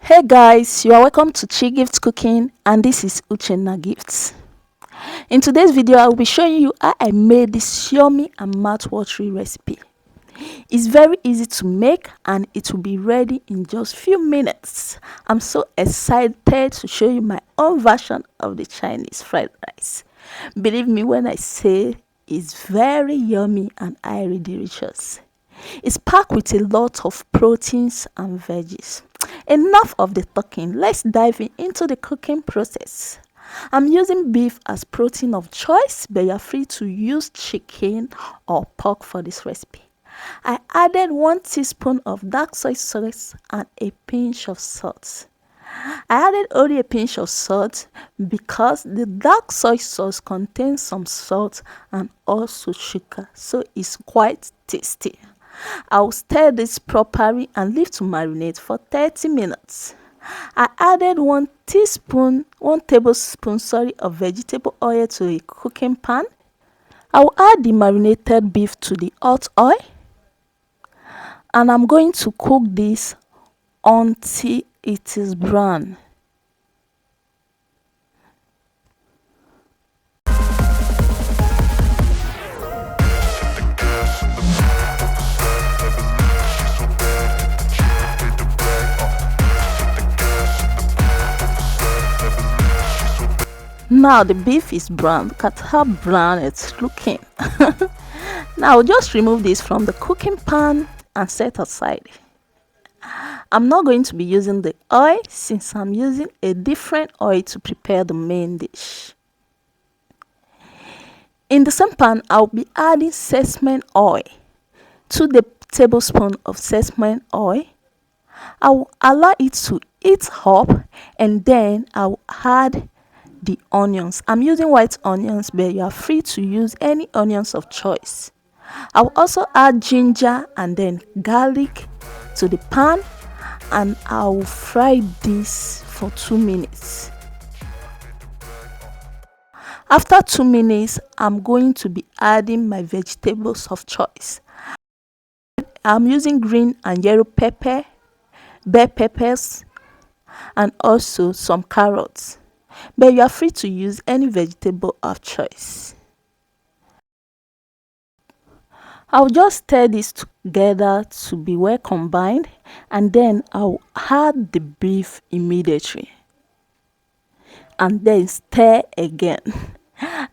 Hey guys, you are welcome to Chi Gifts Cooking, and this is Uchenna Gifts. In today's video, I will be showing you how I made this yummy and mouth-watering recipe. It's very easy to make and it will be ready in just few minutes. I'm so excited to show you my own version of the Chinese fried rice. Believe me when I say it's very yummy and highly delicious. It's packed with a lot of proteins and veggies. Enough of the talking, let's dive into the cooking process. I'm using beef as protein of choice, but you're free to use chicken or pork for this recipe. I added 1 teaspoon of dark soy sauce and a pinch of salt. I added only a pinch of salt because the dark soy sauce contains some salt and also sugar, so it's quite tasty. I'll stir this properly and leave to marinate for 30 minutes. I added 1 tablespoon of vegetable oil to a cooking pan. I'll add the marinated beef to the hot oil, and I'm going to cook this until it is brown. Now the beef is brown. Look at how brown it's looking. Now just remove this from the cooking pan and set aside. I'm not going to be using the oil since I'm using a different oil to prepare the main dish. In the same pan, I'll be adding sesame oil. 2 tablespoons of sesame oil. I'll allow it to heat up, and then I'll add the onions. I'm using white onions, but you are free to use any onions of choice. I'll also add ginger and then garlic to the pan, and I'll fry this for 2 minutes. After 2 minutes, I'm going to be adding my vegetables of choice. I'm using green and yellow pepper, bell peppers, and also some carrots, but you are free to use any vegetable of choice. I'll just stir this together to be well combined, and then I'll add the beef immediately and then stir again.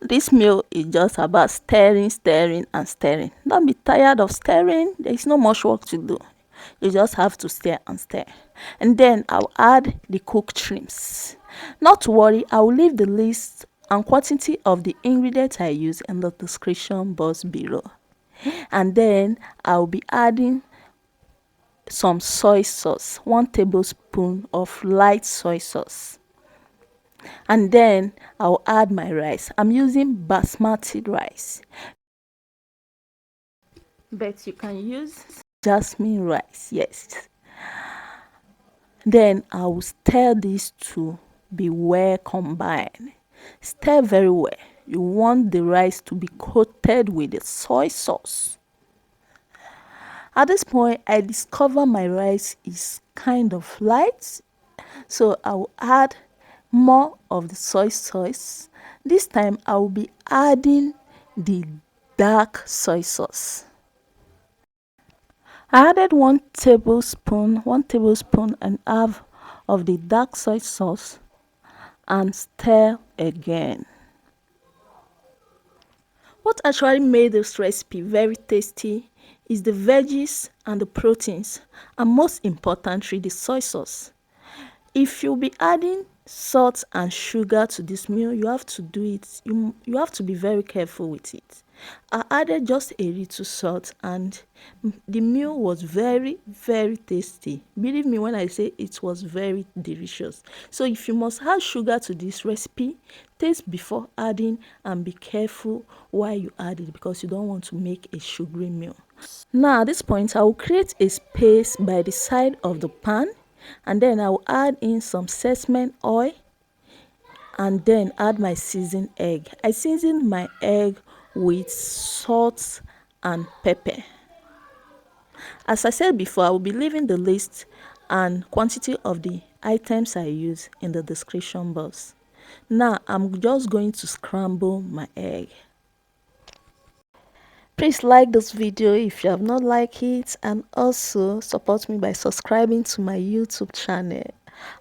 This meal is just about stirring and stirring. Don't be tired of stirring. There is no much work to do. You just have to stir and stir. And then I'll add the cooked shrimps. Not to worry, I'll leave the list and quantity of the ingredients I use in the description box below. And then I'll be adding some soy sauce, 1 tablespoon of light soy sauce. And then I'll add my rice. I'm using basmati rice, but you can use jasmine rice. Yes. Then I will stir this to be well combined. Stir very well. You want the rice to be coated with the soy sauce. At this point, I discover my rice is kind of light, so I will add more of the soy sauce. This time I will be adding the dark soy sauce. I added 1 tablespoon and a half of the dark soy sauce and stir again. What actually made this recipe very tasty is the veggies and the proteins, and most importantly the soy sauce. If you'll be adding salt and sugar to this meal, you have to do it. You have to be very careful with it. I added just a little salt, and the meal was very tasty. Believe me when I say it was very delicious. So if you must add sugar to this recipe, taste before adding and be careful while you add it, because you don't want to make a sugary meal. Now at this point, I will create a space by the side of the pan, and then I will add in some sesame oil and then add my seasoned egg. I seasoned my egg with salt and pepper. As I said before, I will be leaving the list and quantity of the items I use in the description box. Now I'm just going to scramble my egg. Please like this video if you have not liked it, and also support me by subscribing to my YouTube channel.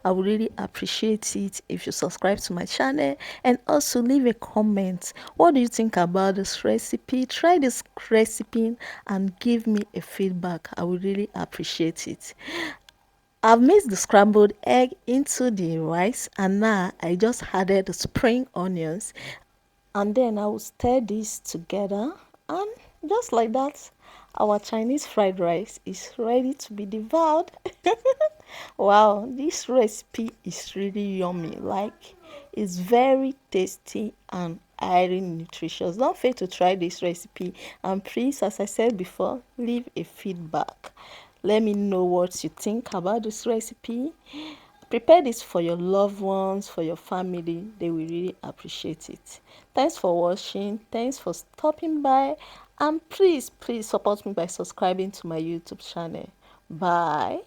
I would really appreciate it if you subscribe to my channel, and also leave a comment. What do you think about this recipe? Try this recipe and give me a feedback. I would really appreciate it. I've mixed the scrambled egg into the rice, and now I just added the spring onions, and then I will stir this together, and just like that, our Chinese fried rice is ready to be devoured. Wow, this recipe is really yummy. Like, it's very tasty and highly nutritious. Don't fail to try this recipe, and please, as I said before, leave a feedback. Let me know what you think about this recipe. Prepare this for your loved ones, for your family. They will really appreciate it. Thanks for watching. Thanks for stopping by. And please support me by subscribing to my YouTube channel. Bye.